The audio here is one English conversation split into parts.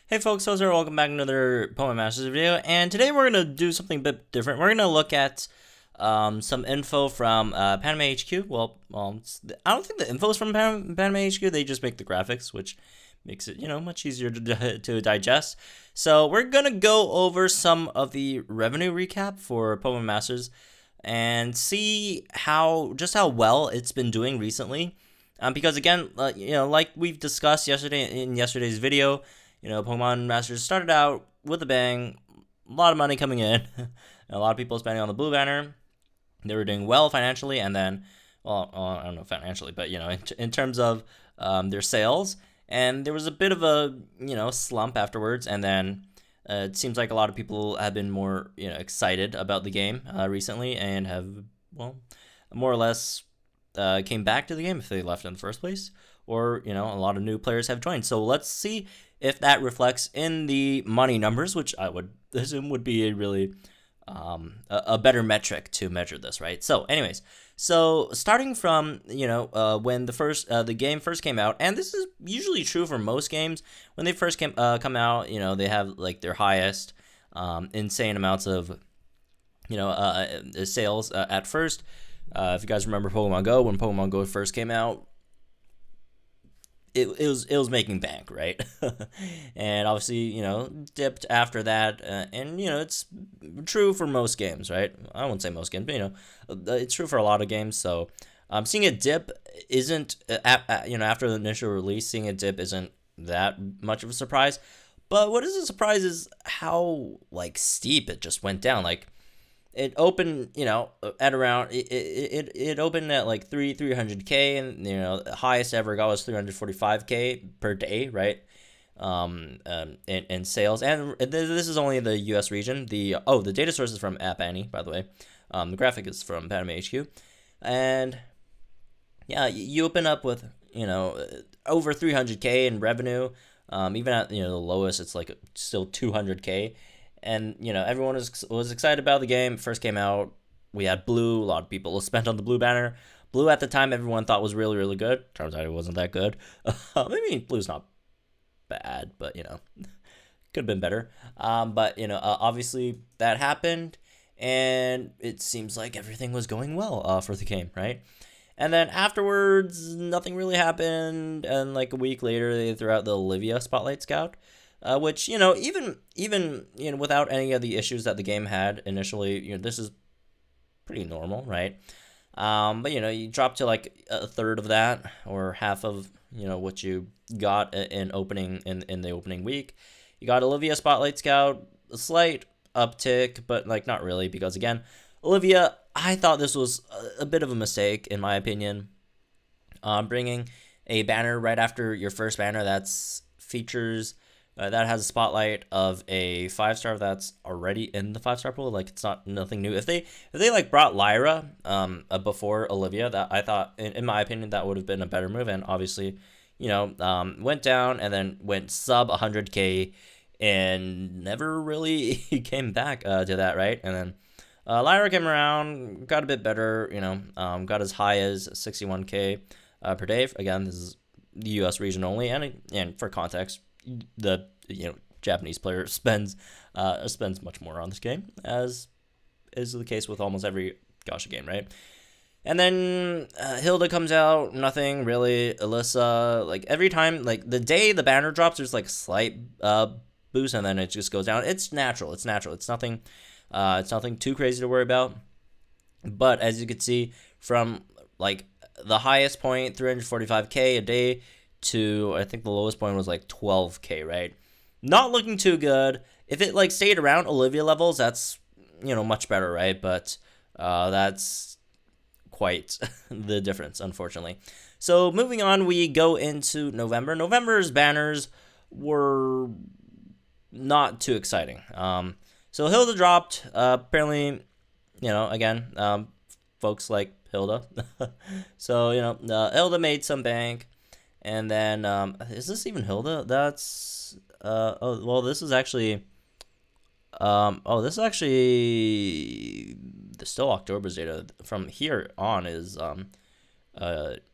Hey folks, so welcome back to another Pokemon Masters video, and today we're going to do something a bit different. We're going to look at some info from Panama HQ. I don't think the info is from Panama HQ, they just make the graphics, which makes it, much easier to digest. So we're going to go over some of the revenue recap for Pokemon Masters and see how well it's been doing recently. Because again, like we've discussed in yesterday's video, Pokemon Masters started out with a bang, a lot of money coming in, a lot of people spending on the blue banner. They were doing well financially, and then, I don't know financially, but in terms of their sales, and there was a bit of a slump afterwards, and then it seems like a lot of people have been more excited about the game recently, and have more or less came back to the game if they left in the first place, or a lot of new players have joined. So let's see if that reflects in the money numbers, which I would assume would be a really a better metric to measure this, right? So anyways, starting from when the game first came out, and this is usually true for most games when they first come out, they have like their highest insane amounts of sales at first. If you guys remember Pokemon Go, when Pokemon Go first came out, it was making bank, right? And obviously, dipped after that, and it's true for most games, right? I won't say most games, but it's true for a lot of games. So, seeing it dip isn't, after the initial release, seeing it dip isn't that much of a surprise. But what is a surprise is how steep it just went down. It opened, at around it opened at 300K, and the highest ever got was 345K per day, right? In sales, and this is only the U.S. region. The data source is from App Annie, by the way. The graphic is from Panama HQ, and yeah, you open up with over 300K in revenue. Even at the lowest, it's still 200K. And everyone was excited about the game. It first came out, we had blue. A lot of people spent on the blue banner. Blue at the time, everyone thought was really, really good. Turns out it wasn't that good. Blue's not bad, but could have been better. But obviously that happened, and it seems like everything was going well for the game, right? And then afterwards, nothing really happened. And a week later, they threw out the Olivia Spotlight Scout. Which even without any of the issues that the game had initially, this is pretty normal, right? But you drop to a third of that, or half of what you got in the opening week. You got Olivia Spotlight Scout, a slight uptick, but not really, because again, Olivia, I thought this was a bit of a mistake in my opinion. Bringing a banner right after your first banner that's features. That has a spotlight of a 5-star that's already in the 5-star pool. It's not nothing new. If they brought Lyra before Olivia, that I thought, in my opinion, that would have been a better move. And obviously, went down and then went sub 100K and never really came back to that, right? And then Lyra came around, got a bit better, got as high as 61K per day. Again, this is the U.S. region only, and for context, the Japanese player spends much more on this game, as is the case with almost every gacha game, right? And then Hilda comes out, nothing really. Alyssa, every time, the day the banner drops, there's a slight boost, and then it just goes down. It's natural. It's nothing. It's nothing too crazy to worry about. But as you can see, from the highest point, 345K a day, to I think the lowest point was 12K, right? Not looking too good. If it stayed around Olivia levels, that's much better, right? But that's quite the difference, unfortunately. So moving on, we go into November. November's banners were not too exciting. So Hilda dropped. Apparently, again, folks like Hilda. So Hilda made some bank. And then, is this even Hilda? That's, this is actually, still October's data. From here on is,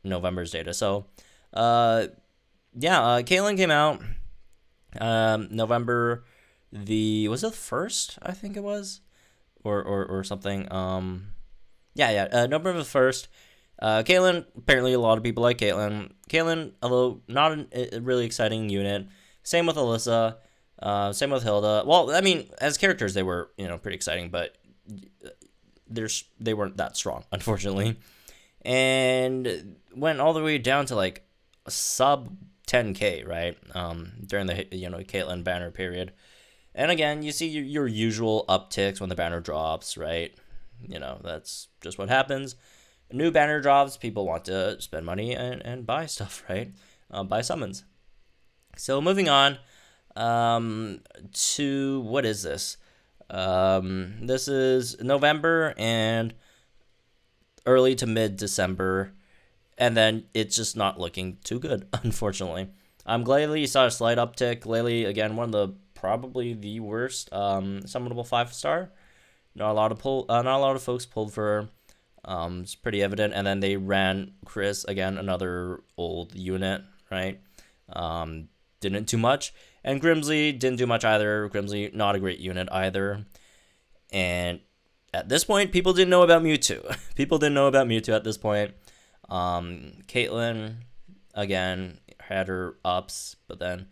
November's data. So, Caitlyn came out, November, was it the first? I think it was, or something. November 1st. Caitlyn, apparently a lot of people like Caitlyn. Caitlyn, although not a really exciting unit. Same with Alyssa. Same with Hilda. Well, I mean, as characters, they were, pretty exciting, but they weren't that strong, unfortunately. And went all the way down to like sub 10k, right? During the Caitlyn banner period. And again, you see your usual upticks when the banner drops, right? That's just what happens. New banner drops, people want to spend money and buy stuff, right? Buy summons. So moving on to, what is this? This is November and early to mid-December, and then it's just not looking too good, unfortunately. Glalie, you saw a slight uptick. Glalie, again, one of the probably the worst summonable 5-star. Not a lot of folks pulled for her. It's pretty evident. And then they ran Chris, again, another old unit, right? Didn't do much. And Grimsley didn't do much either. Grimsley, not a great unit either. And at this point, people didn't know about Mewtwo. People didn't know about Mewtwo at this point. Caitlyn, again, had her ups, but then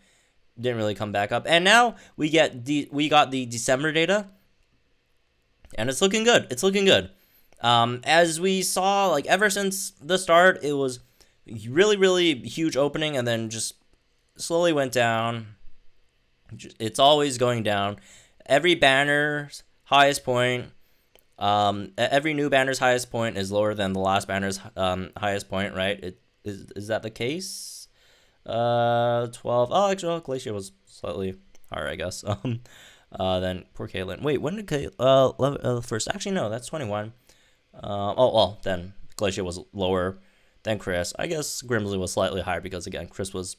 didn't really come back up. And now we got the December data, and it's looking good. It's looking good. As we saw, like, ever since the start, it was really, really huge opening, and then just slowly went down. It's always going down. Every banner's highest point, every new banner's highest point is lower than the last banner's highest point, right? Is that the case? 12. Oh, actually, Glacier was slightly higher, I guess. Then poor Caitlyn. Wait, when did first? Actually, no, that's 21. Then Glacier was lower than Chris. I guess Grimsley was slightly higher because, again, Chris was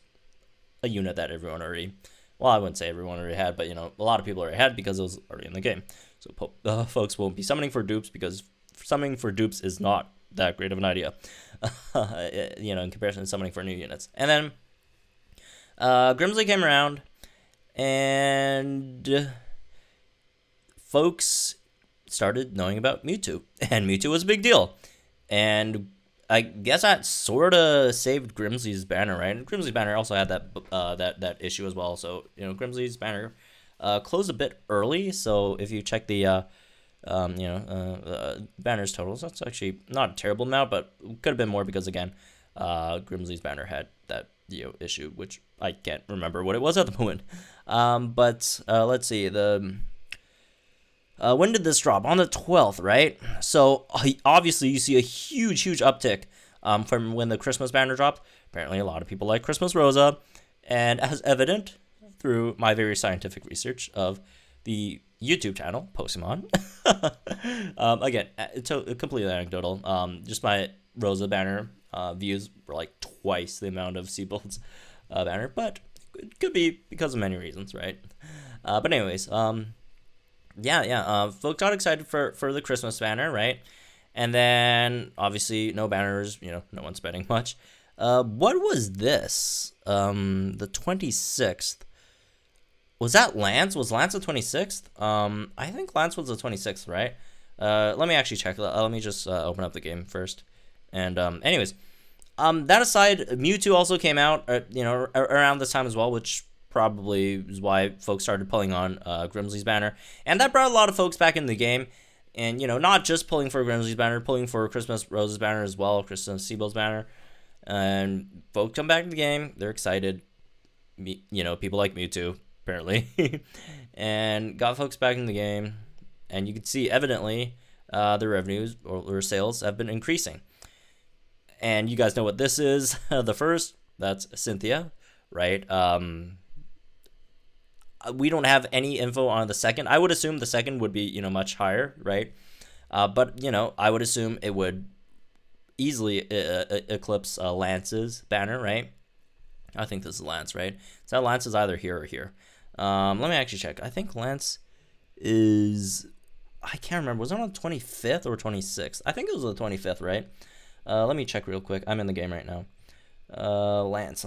a unit that everyone already, well, I wouldn't say everyone already had, but, a lot of people already had because it was already in the game. So folks won't be summoning for dupes because summoning for dupes is not that great of an idea, in comparison to summoning for new units. And then Grimsley came around, and folks started knowing about Mewtwo, and Mewtwo was a big deal. And I guess that sort of saved Grimsley's banner, right? And Grimsley's banner also had that issue as well. So, Grimsley's banner closed a bit early. So if you check the banner's totals, that's actually not a terrible amount, but could have been more because, again, Grimsley's banner had that issue, which I can't remember what it was at the moment. But let's see, when did this drop? On the 12th, right? So obviously you see a huge uptick from when the Christmas banner dropped. Apparently a lot of people like Christmas Rosa, and as evident through my very scientific research of the YouTube channel, Pokemon. Again, it's completely anecdotal. Just my Rosa banner views were like twice the amount of Seabold's banner, but it could be because of many reasons, right? But anyways, folks got excited for the Christmas banner, right? And then obviously no banners, no one's spending much. What was this? The 26th. Was that Lance? Was Lance the 26th? I think Lance was the 26th, right? Let me actually check. Let me just open up the game first. And anyways, that aside, Mewtwo also came out, around this time as well, which probably is why folks started pulling on Grimsley's banner, and that brought a lot of folks back in the game. And not just pulling for Grimsley's banner, pulling for Christmas Rose's banner as well, Christmas Seabold's banner, and folks come back to the game. They're excited. People like Mewtwo apparently, and got folks back in the game. And you can see evidently the revenues or sales have been increasing. And you guys know what this is. The first, that's Cynthia, right? We don't have any info on the second. I would assume the second would be, much higher, right? But, I would assume it would easily eclipse Lance's banner, right? I think this is Lance, right? So Lance is either here or here. Let me actually check. I think Lance is, I can't remember. Was it on the 25th or 26th? I think it was the 25th, right? Let me check real quick. I'm in the game right now. Lance.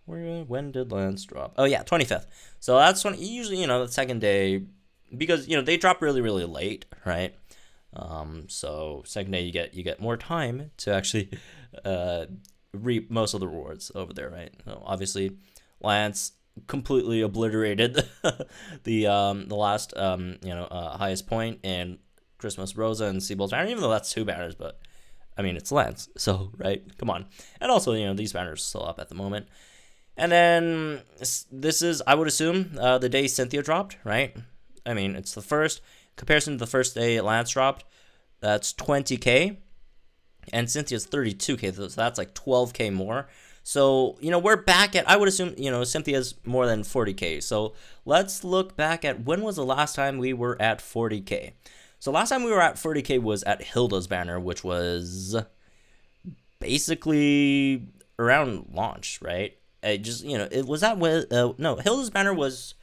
When did Lance drop? Oh yeah, 25th. So that's when usually the second day, because they drop really really late, right? So second day you get more time to actually reap most of the rewards over there, right? So obviously, Lance completely obliterated the last highest point in Christmas Rosa and Seabold's banner, even though that's two banners, but I mean it's Lance, so right, come on. And also these banners are still up at the moment. And then this is, I would assume, the day Cynthia dropped, right? I mean, it's the first comparison to the first day Lance dropped. That's 20k, and Cynthia's 32k, so that's like 12k more. So we're back at, I would assume Cynthia's more than 40k. So let's look back at when was the last time we were at 40k. So last time we were at 40k was at Hilda's banner, which was basically around launch, right? It just it was that with no, Hilda's banner was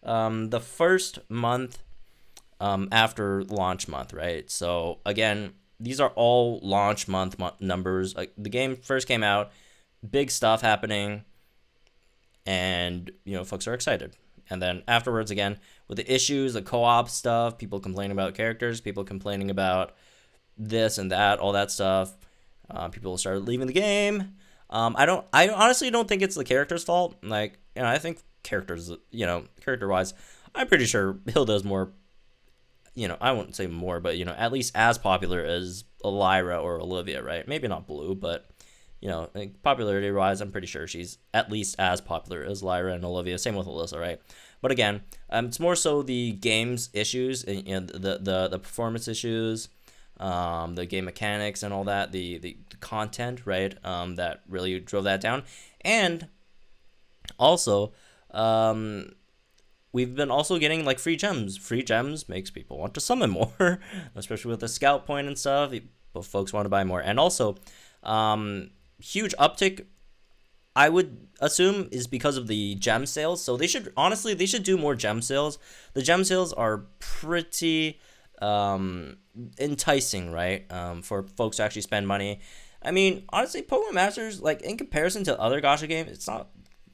the first month after launch month, right? So again, these are all launch month numbers. Like the game first came out, big stuff happening, and folks are excited. And then afterwards, again, with the issues, the co-op stuff, people complaining about characters, people complaining about this and that, all that stuff. People started leaving the game. I honestly don't think it's the character's fault. Like, I think characters, character-wise, I'm pretty sure Hilda's more, I wouldn't say more, but, at least as popular as Lyra or Olivia, right? Maybe not Blue, but, like popularity-wise, I'm pretty sure she's at least as popular as Lyra and Olivia. Same with Alyssa, right? But again, it's more so the game's issues, and the performance issues, the game mechanics and all that, the content, right, that really drove that down. And also, we've been also getting like free gems. Free gems makes people want to summon more, especially with the scout point and stuff. But folks want to buy more. And also, huge uptick, I would assume, is because of the gem sales. So they should do more gem sales. The gem sales are pretty enticing, right? For folks to actually spend money. I mean, honestly, Pokemon Masters, like in comparison to other gacha games, it's not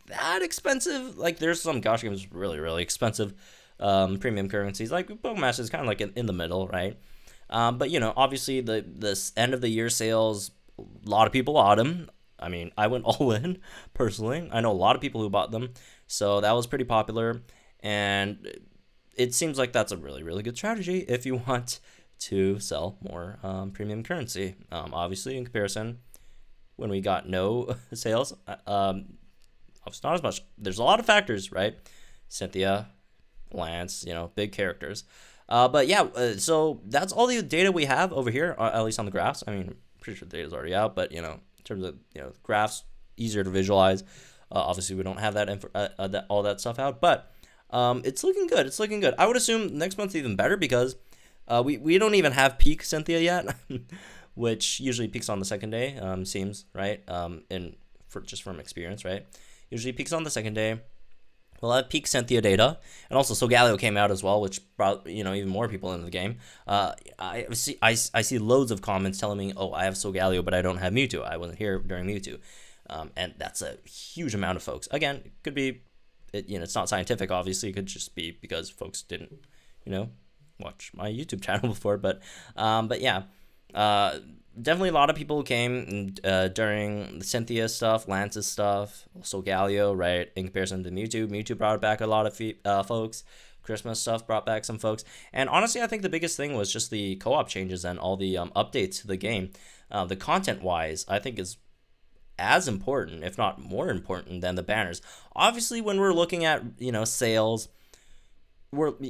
that expensive. Like there's some gacha games really really expensive, premium currencies. Like Pokemon Masters is kind of like in the middle, right? But obviously this end of the year sales, a lot of people bought them. I mean, I went all in personally. I know a lot of people who bought them, so that was pretty popular, and it seems like that's a really really good strategy if you want to sell more premium currency. Obviously, in comparison, when we got no sales, it's not as much. There's a lot of factors, right? Cynthia, Lance, big characters. But yeah, so that's all the data we have over here, at least on the graphs. I mean, pretty sure the data's already out, but in terms of graphs, easier to visualize. Obviously, we don't have all that stuff out, but it's looking good. It's looking good. I would assume next month's even better because we don't even have peak Cynthia yet, which usually peaks on the second day. Seems right. Just from experience, right? Usually peaks on the second day. We'll have peak Cynthia data, and also Solgaleo came out as well, which brought even more people into the game. I see loads of comments telling me, oh, I have Solgaleo, but I don't have Mewtwo. I wasn't here during Mewtwo, and that's a huge amount of folks. Again, it could be, it's not scientific. Obviously, it could just be because folks didn't, watch my YouTube channel before. But yeah. Definitely a lot of people came during the Cynthia stuff, Lance's stuff, Solgaleo, right? In comparison to Mewtwo, Mewtwo brought back a lot of folks. Christmas stuff brought back some folks. And honestly, I think the biggest thing was just the co-op changes and all the updates to the game. The content-wise, I think is as important, if not more important, than the banners. Obviously, when we're looking at sales,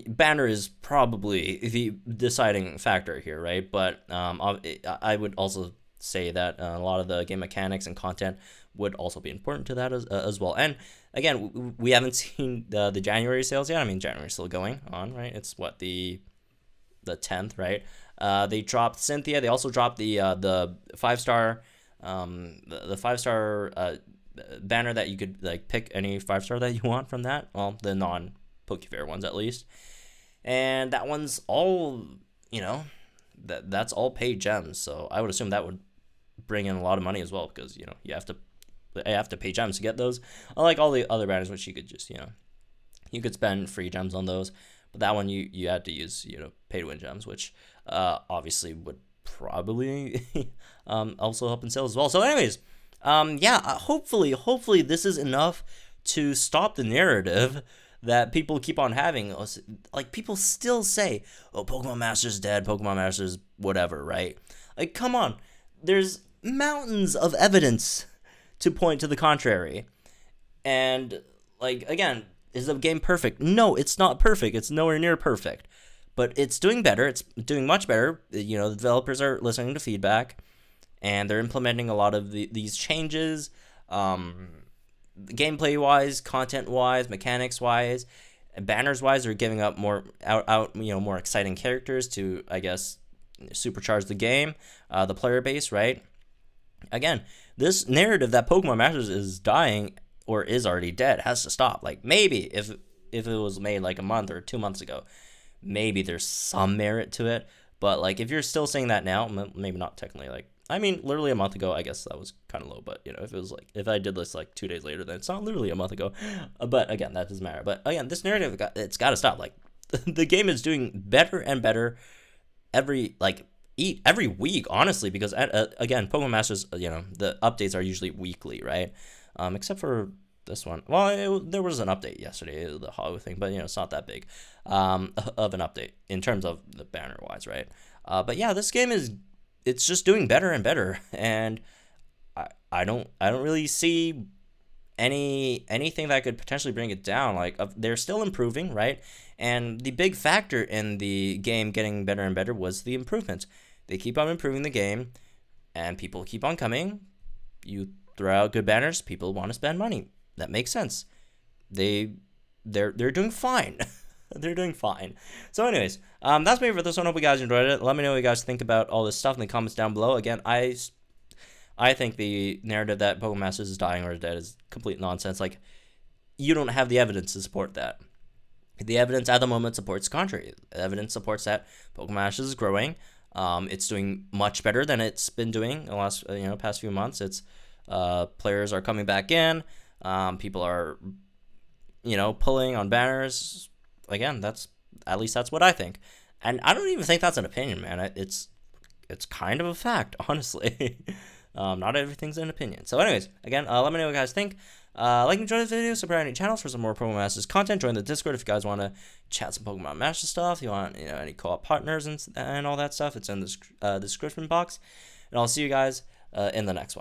banner is probably the deciding factor here, right? But I would also say that a lot of the game mechanics and content would also be important to that as well. And again, we haven't seen the January sales yet. I mean, January's still going on, right? It's the 10th, right? They dropped Cynthia. They also dropped the 5-star the 5-star banner that you could like pick any 5-star that you want from that. Well, the non Pokefair ones at least, and that one's all that's all paid gems, so I would assume that would bring in a lot of money as well, because you have to have to pay gems to get those. Unlike all the other banners, which you could just, you could spend free gems on those. But that one you had to use, pay to win gems, which obviously would probably also help in sales as well. So anyways, hopefully this is enough to stop the narrative that people keep on having. Like, people still say, oh, Pokemon Master's dead, Pokemon Master's whatever, right? Like, come on. There's mountains of evidence to point to the contrary. And, like, again, is the game perfect? No, it's not perfect. It's nowhere near perfect. But it's doing better. It's doing much better. The developers are listening to feedback, and they're implementing a lot of these changes. Gameplay-wise, content-wise, mechanics-wise, banners-wise, they're giving up more more exciting characters to, I guess, supercharge the game, the player base, right? Again, this narrative that Pokemon Masters is dying or is already dead has to stop. Like, maybe if it was made like a month or 2 months ago, maybe there's some merit to it. But like, if you're still saying that now, maybe not technically. Like, I mean, literally a month ago, I guess that was kind of low. But if it was like, if I did this like 2 days later, then it's not literally a month ago. But again, that doesn't matter. But again, this narrative, it's got to stop. Like, the game is doing better and better every week, honestly, because again, Pokemon Masters, the updates are usually weekly, right? Except for this one. Well, there was an update yesterday, the Hollow thing, but it's not that big of an update in terms of the banner wise, right? But yeah, this game it's just doing better and better, and I don't really see anything that could potentially bring it down. Like, they're still improving, right? And the big factor in the game getting better and better was the improvements. They keep on improving the game, and people keep on coming. You throw out good banners, people want to spend money. That makes sense. They're doing fine. They're doing fine. So anyways, that's me for this one. Hope you guys enjoyed it. Let me know what you guys think about all this stuff in the comments down below. Again, I think the narrative that Pokemon Masters is dying or is dead is complete nonsense. Like, you don't have the evidence to support that. The evidence at the moment supports the contrary. The evidence supports that Pokemon Masters is growing. It's doing much better than it's been doing in the last past few months. It's players are coming back in. People are pulling on banners. Again, that's what I think, and I don't even think that's an opinion, man. It's kind of a fact, honestly. Not everything's an opinion. So anyways, again, let me know what you guys think. Like and enjoy this video, subscribe to any channels for some more Pokemon Masters content. Join the Discord if you guys want to chat some Pokemon Master stuff. You want any co-op partners and all that stuff. It's in the description box. And I'll see you guys in the next one.